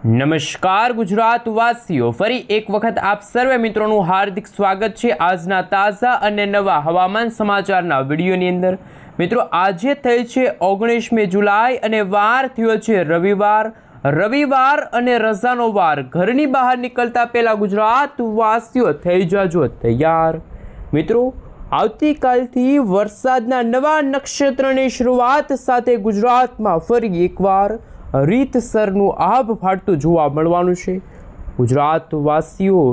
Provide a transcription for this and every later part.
નમસ્કાર ગુજરાત વાસીઓ, ફરી એક વખત આપ સર્વે મિત્રોનું હાર્દિક સ્વાગત છે આજના તાજા અને નવા હવામાન સમાચારના વિડીયોની અંદર। મિત્રો, આજે થઈ છે 19મી જુલાઈ અને વાર થયો છે રવિવાર અને રજાનો વાર। ઘરની બહાર નીકળતા પહેલા ગુજરાત વાસીઓ થઈ જાજો તૈયાર। મિત્રો, આવતીકાલથી વરસાદના નવા નક્ષત્રની શરૂઆત સાથે ગુજરાતમાં ફરી એકવાર રીતસરનું આભ ફાટતું જોવા મળવાનું છે। ગુજરાતવાસીઓ,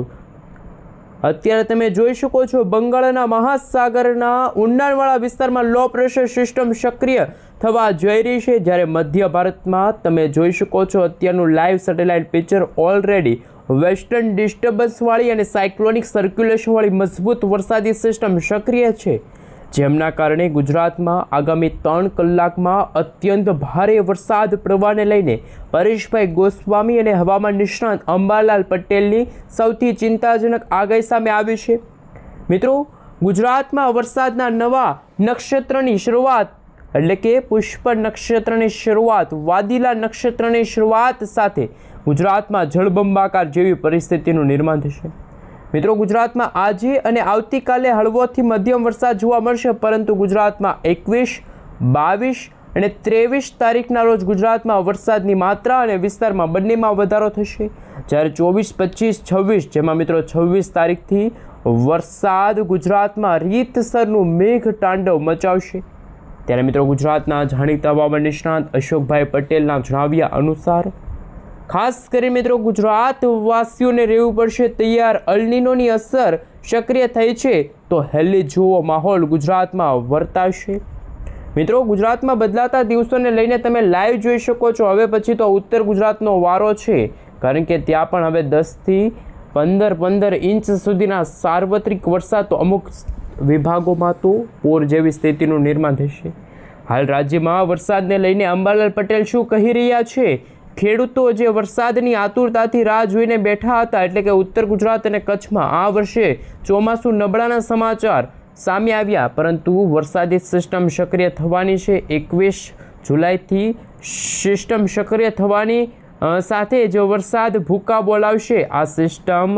અત્યારે તમે જોઈ શકો છો બંગાળના મહાસાગરના ઊંડાણવાળા વિસ્તારમાં લો પ્રેશર સિસ્ટમ સક્રિય થવા જઈ રહી છે, જ્યારે મધ્ય ભારતમાં તમે જોઈ શકો છો અત્યારનું live satellite picture already western ડિસ્ટર્બન્સવાળી અને સાયક્લોનિક સર્ક્યુલેશનવાળી મજબૂત વરસાદી સિસ્ટમ સક્રિય છે, જેમના કારણે ગુજરાતમાં આગામી 3 કલાકમાં અત્યંત ભારે વરસાદ પડવાને લઈને પરેશભાઈ ગોસ્વામી અને હવામાન નિષ્ણાત અંબાલાલ પટેલની સૌથી ચિંતાજનક આગાહી સામે આવી છે। મિત્રો, ગુજરાતમાં વરસાદના નવા નક્ષત્રની શરૂઆત એટલે કે પુષ્પ નક્ષત્રની શરૂઆત, વાદીલા નક્ષત્રની શરૂઆત સાથે ગુજરાતમાં જળબંબાકાર જેવી પરિસ્થિતિનું નિર્માણ થશે। મિત્રો, ગુજરાતમાં આજે અને આવતીકાલે હળવોથી મધ્યમ વરસાદ જોવા મળશે, પરંતુ ગુજરાતમાં 21, 22 અને 23 તારીખના રોજ ગુજરાતમાં વરસાદની માત્રા અને વિસ્તારમાં બંનેમાં વધારો થશે, જ્યારે 24, 25, 26 જેમાં મિત્રો 26 તારીખથી વરસાદ ગુજરાતમાં રીતસરનું મેઘ તાંડવ મચાવશે। ત્યારે મિત્રો, ગુજરાતના જાણીતા હવામાન નિષ્ણાત અશોકભાઈ પટેલના જણાવ્યા અનુસાર ખાસ કરી મિત્રો ગુજરાતવાસીઓને રહેવું પડશે તૈયાર। અલ્નીનોની અસર સક્રિય થઈ છે તો હેલી જેવો માહોલ ગુજરાતમાં વર્તાશે। મિત્રો, ગુજરાતમાં બદલાતા દિવસોને લઈને તમે લાઈવ જોઈ શકો છો। હવે પછી તો ઉત્તર ગુજરાતનો વારો છે, કારણ કે ત્યાં પણ હવે 10થી 15 ઇંચ સુધીના સાર્વત્રિક વરસાદ, તો અમુક વિભાગોમાં તો પૂર જેવી સ્થિતિનું નિર્માણ થશે। હાલ રાજ્યમાં વરસાદને લઈને અંબાલાલ પટેલ શું કહી રહ્યા છે? ખેડૂતો જે વરસાદની આતુરતાથી રાહ જોઈને બેઠા હતા, એટલે કે ઉત્તર ગુજરાત અને કચ્છમાં આ વર્ષે ચોમાસું નબળાના સમાચાર સામે આવ્યા, પરંતુ વરસાદી સિસ્ટમ સક્રિય થવાની છે। 21 જુલાઈથી સિસ્ટમ સક્રિય થવાની સાથે જ વરસાદ ભૂકા બોલાવશે। આ સિસ્ટમ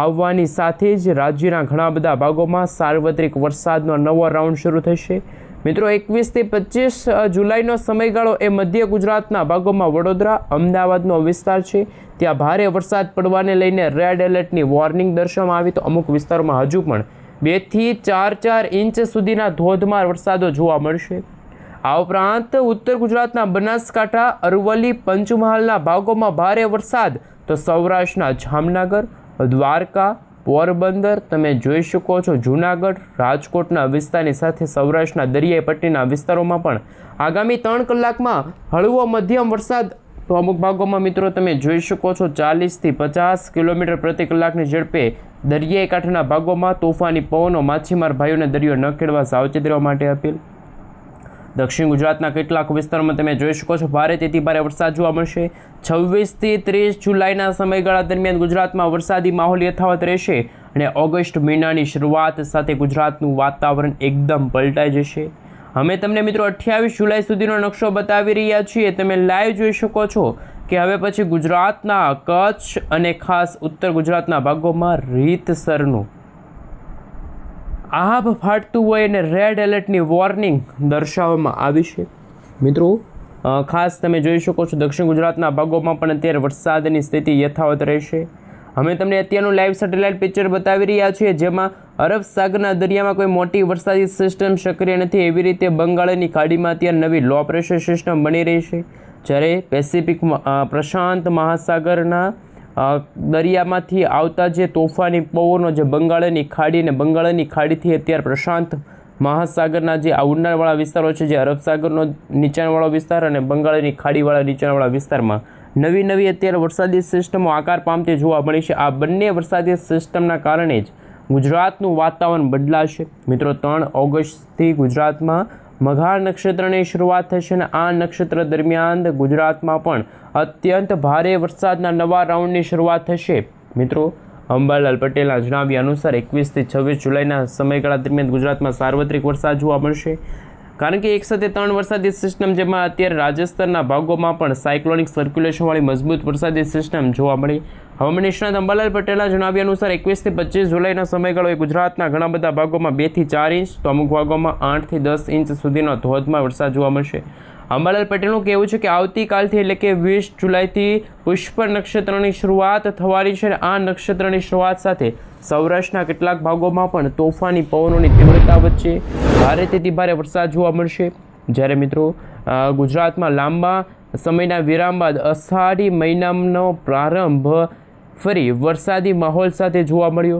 આવવાની સાથે જ રાજ્યના ઘણા બધા ભાગોમાં સાર્વત્રિક વરસાદનો નવો રાઉન્ડ શરૂ થશે। મિત્રો, 21થી 25 જુલાઈનો સમયગાળો એ મધ્ય ગુજરાતના ભાગોમાં વડોદરા, અમદાવાદનો વિસ્તાર છે, ત્યાં ભારે વરસાદ પડવાને લઈને રેડ એલર્ટની વોર્નિંગ દર્શાવવામાં આવી, તો અમુક વિસ્તારોમાં હજુ પણ 2 થી 4 ઇંચ સુધીના ધોધમાર વરસાદો જોવા મળશે। આ ઉપરાંત ઉત્તર ગુજરાતના બનાસકાંઠા, અરવલ્લી, પંચમહાલના ભાગોમાં ભારે વરસાદ, તો સૌરાષ્ટ્રના જામનગર, દ્વારકા, પોરબંદર, તમે જોઈ શકો છો જૂનાગઢ, રાજકોટના વિસ્તારની સાથે સૌરાષ્ટ્રના દરિયાઈ પટ્ટીના વિસ્તારોમાં પણ આગામી 3 કલાકમાં હળવો મધ્યમ વરસાદ, તો અમુક ભાગોમાં મિત્રો તમે જોઈ શકો છો 40થી 50 કિલોમીટર પ્રતિ કલાકની ઝડપે દરિયાઈ કાંઠાના ભાગોમાં તોફાની પવનો, માછીમાર ભાઈઓને દરિયો ન ખેડવા સાવચેત રહેવા માટે અપીલ। દક્ષિણ ગુજરાતના કેટલાક વિસ્તારોમાં તમે જોઈ શકો છો ભારેથી ભારે વરસાદ જોવા મળશે। 26થી 30 જુલાઈના સમયગાળા દરમિયાન ગુજરાતમાં વરસાદી માહોલ યથાવત રહેશે અને ઓગસ્ટ મહિનાની શરૂઆત સાથે ગુજરાતનું વાતાવરણ એકદમ પલટાઈ જશે। અમે તમને મિત્રો 28 જુલાઈ સુધીનો નકશો બતાવી રહ્યા છીએ। તમે લાઈવ જોઈ શકો છો કે હવે પછી ગુજરાતના કચ્છ અને ખાસ ઉત્તર ગુજરાતના ભાગોમાં રીતસરનું આભ ફાટતું હોય અને રેડ એલર્ટની વોર્નિંગ દર્શાવવામાં આવી છે। મિત્રો, ખાસ તમે જોઈ શકો છો દક્ષિણ ગુજરાતના ભાગોમાં પણ અત્યારે વરસાદની સ્થિતિ યથાવત રહેશે। અમે તમને અત્યારનું લાઈવ સેટેલાઇટ પિક્ચર બતાવી રહ્યા છીએ, જેમાં અરબ સાગરના દરિયામાં કોઈ મોટી વરસાદી સિસ્ટમ સક્રિય નથી, એવી રીતે બંગાળની ખાડીમાં અત્યારે નવી લો પ્રેશર સિસ્ટમ બની રહી છે, જ્યારે પેસિફિક પ્રશાંત મહાસાગરના દરિયામાંથી આવતા જે તોફાની પવનો જે બંગાળની ખાડી અને બંગાળની ખાડીથી અત્યારે પ્રશાંત મહાસાગરના જે આ ઊંડાણવાળા વિસ્તારો છે, જે અરબ સાગરનો નીચાણવાળો વિસ્તાર અને બંગાળની ખાડીવાળા નીચાણવાળા વિસ્તારમાં નવી અત્યારે વરસાદી સિસ્ટમો આકાર પામતી જોવા મળી છે। આ બંને વરસાદી સિસ્ટમના કારણે જ ગુજરાતનું વાતાવરણ બદલાશે। મિત્રો, 3 ઓગસ્ટથી ગુજરાતમાં મઘા નક્ષત્રની શરૂઆત થશે અને આ નક્ષત્ર દરમિયાન ગુજરાતમાં પણ અત્યંત ભારે વરસાદના નવા રાઉન્ડની શરૂઆત થશે। મિત્રો, અંબાલાલ પટેલના જણાવ્યા અનુસાર 21થી 26 જુલાઈના સમયગાળા દરમિયાન ગુજરાતમાં સાર્વત્રિક વરસાદ જોવા મળશે। કારણ કે એકસાથે 3 વરસાદી સિસ્ટમ, જેમાં અત્યારે રાજસ્થાનના ભાગોમાં પણ સાયક્લોનિક સર્ક્યુલેશનવાળી મજબૂત વરસાદી સિસ્ટમ જોવા મળી. હવામાન નિષ્ણાત અંબાલાલ પટેલના જણાવ્યા અનુસાર 21 થી 25 જુલાઈના સમયગાળોએ ગુજરાતના ઘણા બધા ભાગોમાં 2 થી 4 ઇંચ તો અમુક ભાગોમાં 8 થી 10 ઇંચ સુધીનો ધોધમાર વરસાદ જોવા મળશે. અંબાલાલ પટેલનું કહેવું છે કે આવતીકાલથી એટલે કે 20 જુલાઈથી પુષ્પ નક્ષત્રની શરૂઆત થવાની છે અને આ નક્ષત્રની શરૂઆત સાથે સૌરાષ્ટ્રના કેટલાક ભાગોમાં પણ તોફાની પવનોની તીવ્રતા વચ્ચે ભારેથી ભારે વરસાદ જોવા મળશે. જ્યારે મિત્રો ગુજરાતમાં લાંબા સમયના વિરામ બાદ અષાઢી મહિનાનો પ્રારંભ ફરી વરસાદી માહોલ સાથે જોવા મળ્યો.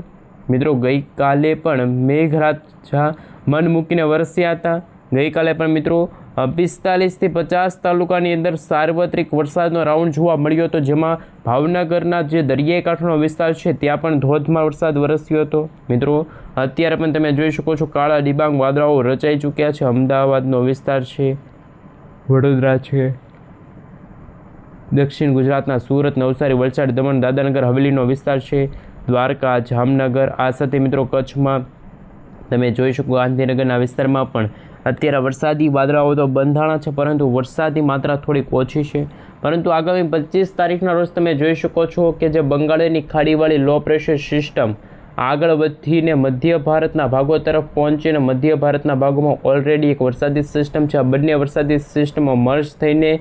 મિત્રો ગઈકાલે પણ મેઘરાજા મન મૂકીને વરસ્યા હતા. ગઈકાલે પણ મિત્રો 45 થી 50 તાલુકાની અંદર સાર્વત્રિક વરસાદનો રાઉન્ડ જોવા મળ્યો હતો, જેમાં ભાવનગરના જે દરિયાઈ કાંઠાનો વિસ્તાર છે ત્યાં પણ ધોધમાર વરસાદ વરસ્યો હતો. મિત્રો અત્યારે પણ તમે જોઈ શકો છો કાળા ડિબાંગ વાદળાઓ રચાઈ ચૂક્યા છે. અમદાવાદનો વિસ્તાર છે, વડોદરા છે, દક્ષિણ ગુજરાતના સુરત, નવસારી, વલસાડ, દમણ, દાદરાનગર હવેલીનો વિસ્તાર છે, દ્વારકા, જામનગર, આ સાથે મિત્રો કચ્છમાં તમે જોઈ શકો ગાંધીનગરના વિસ્તારમાં પણ અત્યારે વરસાદી વાદળાઓ તો બંધાણા છે, પરંતુ વરસાદની માત્રા થોડીક ઓછી છે. પરંતુ આગામી 25 તારીખના રોજ તમે જોઈ શકો છો કે જે બંગાળની ખાડીવાળી લો પ્રેશર સિસ્ટમ આગળ વધીને મધ્ય ભારતના ભાગો તરફ પહોંચીને મધ્ય ભારતના ભાગોમાં ઓલરેડી એક વરસાદી સિસ્ટમ છે. આ બંને વરસાદી સિસ્ટમો મર્જ થઈને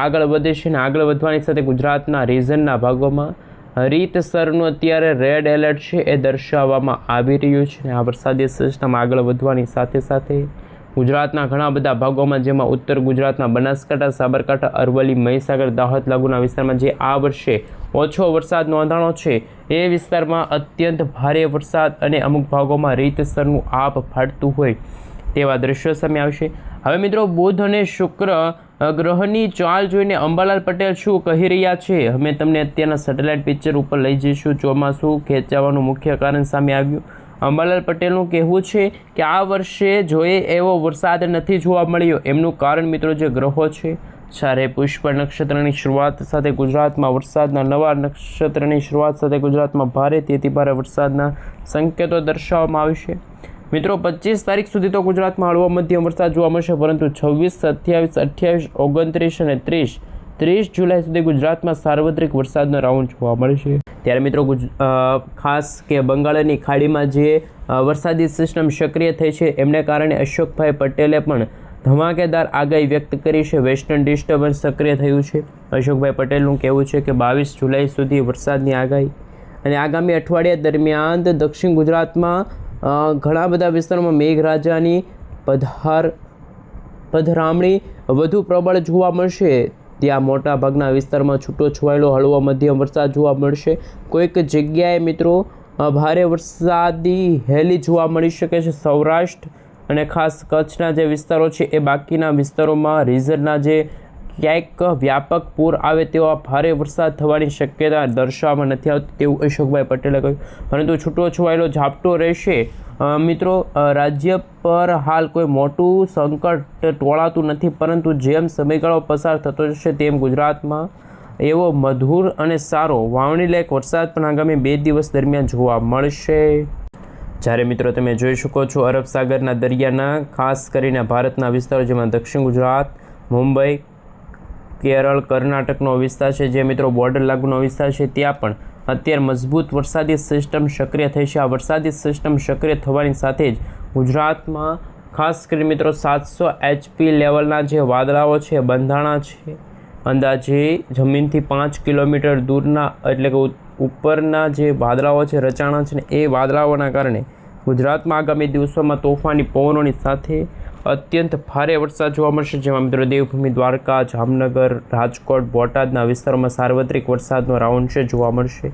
આગળ વધે છે અને આગળ વધવાની સાથે ગુજરાતના રીજનના ભાગોમાં રીતસરનું અત્યારે રેડ એલર્ટ છે એ દર્શાવવામાં આવી રહ્યું છે. આ વરસાદી સિસ્ટમ આગળ વધવાની સાથે સાથે ગુજરાતના ઘણા બધા ભાગોમાં, જેમાં ઉત્તર ગુજરાતના બનાસકાંઠા, સાબરકાંઠા, અરવલ્લી, મહીસાગર, દાહોદ લાગુના વિસ્તારમાં જે આ વર્ષે ઓછો વરસાદ નોંધાણો છે એ વિસ્તારમાં અત્યંત ભારે વરસાદ અને અમુક ભાગોમાં રીતસરનું આપ ફાટતું હોય તેવા દ્રશ્યો સામે આવશે. હવે મિત્રો બુધ અને શુક્ર ગ્રહની ચાલ જોઈને અંબાલાલ પટેલ શું કહી રહ્યા છે અમે તમને અત્યારના સેટેલાઇટ પિક્ચર ઉપર લઈ જઈશું. ચોમાસું ખેંચાવાનું મુખ્ય કારણ સામે આવ્યું. અંબાલાલ પટેલનું કહેવું છે કે આ વર્ષે જોઈએ એવો વરસાદ નથી જોવા મળ્યો. એમનું કારણ મિત્રો જે ગ્રહો છે, જ્યારે પુષ્પ નક્ષત્રની શરૂઆત સાથે ગુજરાતમાં વરસાદના, નવા નક્ષત્રની શરૂઆત સાથે ગુજરાતમાં ભારેથી ભારે વરસાદના સંકેતો દર્શાવવામાં આવશે. મિત્રો 25 તારીખ સુધી તો ગુજરાતમાં હળવો મધ્યમ વરસાદ જોવા મળશે, પરંતુ 26, 27, 28, 29 અને 30 જુલાઈ સુધી ગુજરાતમાં સાર્વત્રિક વરસાદનો રાઉન્ડ જોવા મળશે. ત્યારે મિત્રો ખાસ કે બંગાળની ખાડીમાં જે વરસાદી સિસ્ટમ સક્રિય થઈ છે એમને કારણે અશોકભાઈ પટેલે પણ ધમાકેદાર આગાહી વ્યક્ત કરી છે. વેસ્ટર્ન ડિસ્ટર્બન્સ સક્રિય થયું છે. અશોકભાઈ પટેલનું કહેવું છે કે 22 જુલાઈ સુધી વરસાદની આગાહી અને આગામી અઠવાડિયા દરમિયાન દક્ષિણ ગુજરાતમાં ઘણા બધા વિસ્તારોમાં મેઘરાજાની પધરામણી વધુ પ્રબળ જોવા મળશે. ત્યાં મોટા ભાગના વિસ્તારમાં છૂટો છવાયેલો હળવો મધ્યમ વરસાદ જોવા મળશે. કોઈક જગ્યાએ મિત્રો ભારે વરસાદી હેલી જોવા મળી શકે છે. સૌરાષ્ટ્ર અને ખાસ કચ્છના જે વિસ્તારો છે એ બાકીના વિસ્તારોમાં રીઝનના જે ક્યાંક વ્યાપક પૂર આવે તેવા ભારે વરસાદ થવાની શક્યતા દર્શાવવામાં નથી આવતી તેવું અશોકભાઈ પટેલે કહ્યું. પરંતુ છૂટો છવાયેલો ઝાપટો રહેશે. મિત્રો રાજ્ય પર હાલ કોઈ મોટું સંકટ ટોળાતું નથી, પરંતુ જેમ સમયગાળો પસાર થતો જશે તેમ ગુજરાતમાં એવો મધુર અને સારો વાવણીલાયક વરસાદ પણ આગામી 2 દિવસ દરમિયાન જોવા મળશે. જ્યારે મિત્રો તમે જોઈ શકો છો અરબ સાગરના દરિયાના ખાસ કરીને ભારતના વિસ્તારો, જેમાં દક્ષિણ ગુજરાત, મુંબઈ, કેરળ, કર્ણાટકનો વિસ્તાર છે, જે મિત્રો બોર્ડર લાગુનો વિસ્તાર છે, ત્યાં પણ અત્યારે મજબૂત વરસાદી સિસ્ટમ સક્રિય થઈ છે. આ વરસાદી સિસ્ટમ સક્રિય થવાની સાથે જ ગુજરાતમાં ખાસ કરીને મિત્રો 700 HP લેવલના જે વાદળાઓ છે બંધાણા છે. અંદાજે જમીનથી 5 કિલોમીટર દૂરના એટલે કે ઉપરના જે વાદળાઓ છે રચાણા છે ને એ વાદળાઓના કારણે ગુજરાતમાં આગામી દિવસોમાં તોફાની પવનોની સાથે અત્યંત ભારે વરસાદ જોવા મળશે. જેમાં મિત્રો દેવભૂમિ, દ્વારકા, જામનગર, રાજકોટ, બોટાદના વિસ્તારોમાં સાર્વત્રિક વરસાદનો રાઉન્ડ છે જોવા મળશે.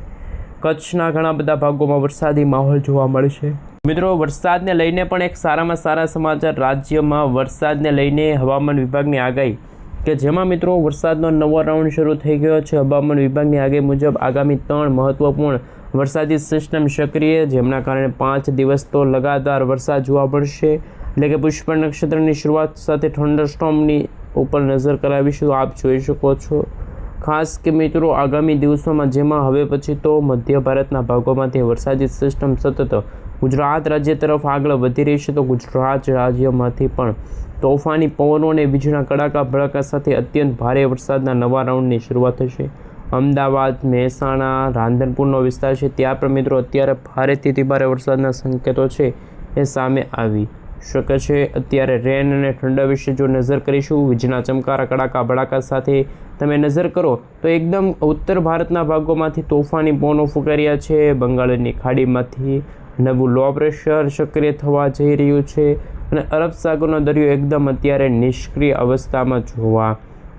કચ્છના ઘણા બધા ભાગોમાં વરસાદી માહોલ જોવા મળશે. મિત્રો વરસાદને લઈને પણ એક સારામાં સારા સમાચાર. રાજ્યમાં વરસાદને લઈને હવામાન વિભાગની આગાહી કે જેમાં મિત્રો વરસાદનો નવો રાઉન્ડ શરૂ થઈ ગયો છે. હવામાન વિભાગની આગાહી મુજબ આગામી 3 મહત્વપૂર્ણ વરસાદી સિસ્ટમ સક્રિય, જેમના કારણે 5 દિવસ તો લગાતાર વરસાદ જોવા મળશે. એટલે કે પુષ્પ નક્ષત્રની શરૂઆત સાથે થંડરસ્ટોર્મની ઉપર નજર કરાવીશું. આપ જોઈ શકો છો ખાસ કે મિત્રો આગામી દિવસોમાં, જેમાં હવે પછી તો મધ્ય ભારતના ભાગોમાંથી વરસાદી સિસ્ટમ સતત ગુજરાત રાજ્ય તરફ આગળ વધી રહી છે, તો ગુજરાત રાજ્યમાંથી પણ તોફાની પવનો અને વીજળીના કડાકા ભડાકા સાથે અત્યંત ભારે વરસાદના નવા રાઉન્ડની શરૂઆત થશે. અમદાવાદ, મહેસાણા, રાધનપુરનો વિસ્તાર છે ત્યાં પણ મિત્રો અત્યારે ભારેથી અતિ ભારે વરસાદના સંકેતો છે એ સામે આવી શકે છે. અત્યારે રેન અને ઠંડા વિશે જો નજર કરીશું, વીજળીના ચમકારા કડાકા ભડાકા સાથે તમે નજર કરો તો એકદમ ઉત્તર ભારતના ભાગોમાંથી તોફાની પવનો ફૂંકાર્યા છે. બંગાળની ખાડીમાંથી નવું લો પ્રેશર સક્રિય થવા જઈ રહ્યું છે અને અરબ સાગરનો દરિયો એકદમ અત્યારે નિષ્ક્રિય અવસ્થામાં જોવા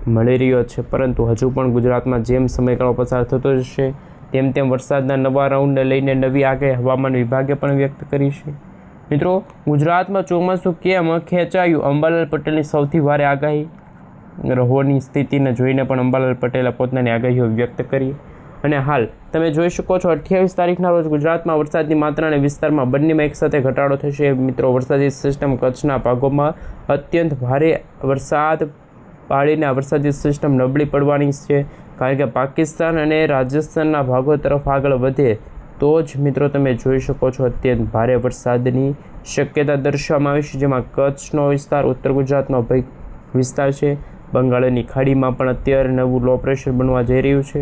મળી રહ્યો છે. પરંતુ હજુ પણ ગુજરાતમાં જેમ સમયગાળો પસાર થતો જશે તેમ તેમ વરસાદના નવા રાઉન્ડને લઈને નવી આગાહી હવામાન વિભાગે પણ વ્યક્ત કરી છે. મિત્રો, ગુજરાતમાં ચોમાસું કેમ ખેંચાયું? અંબાલાલ પટેલની સૌથી ભારે આગાહી. રહોની સ્થિતિને જોઈને પણ અંબાલાલ પટેલે પોતાની આગાહીઓ વ્યક્ત કરી. અને હાલ તમે જોઈ શકો છો 28 તારીખના રોજ ગુજરાતમાં વરસાદની માત્રા અને વિસ્તારમાં બંનેમાં એકસાથે ઘટાડો થશે. મિત્રો, વરસાદી સિસ્ટમ કચ્છના ભાગોમાં અત્યંત ભારે વરસાદ પાડીને આ વરસાદી સિસ્ટમ નબળી પડવાની છે, કારણ કે પાકિસ્તાન અને રાજસ્થાનના ભાગો તરફ આગળ વધે તો જ મિત્રો તમે જોઈ શકો છો અત્યંત ભારે વરસાદની શક્યતા દર્શાવવામાં આવી છે, જેમાં કચ્છનો વિસ્તાર, ઉત્તર ગુજરાતનો વિસ્તાર છે. બંગાળની ખાડીમાં પણ અત્યારે નવું લો પ્રેશર બનવા જઈ રહ્યું છે.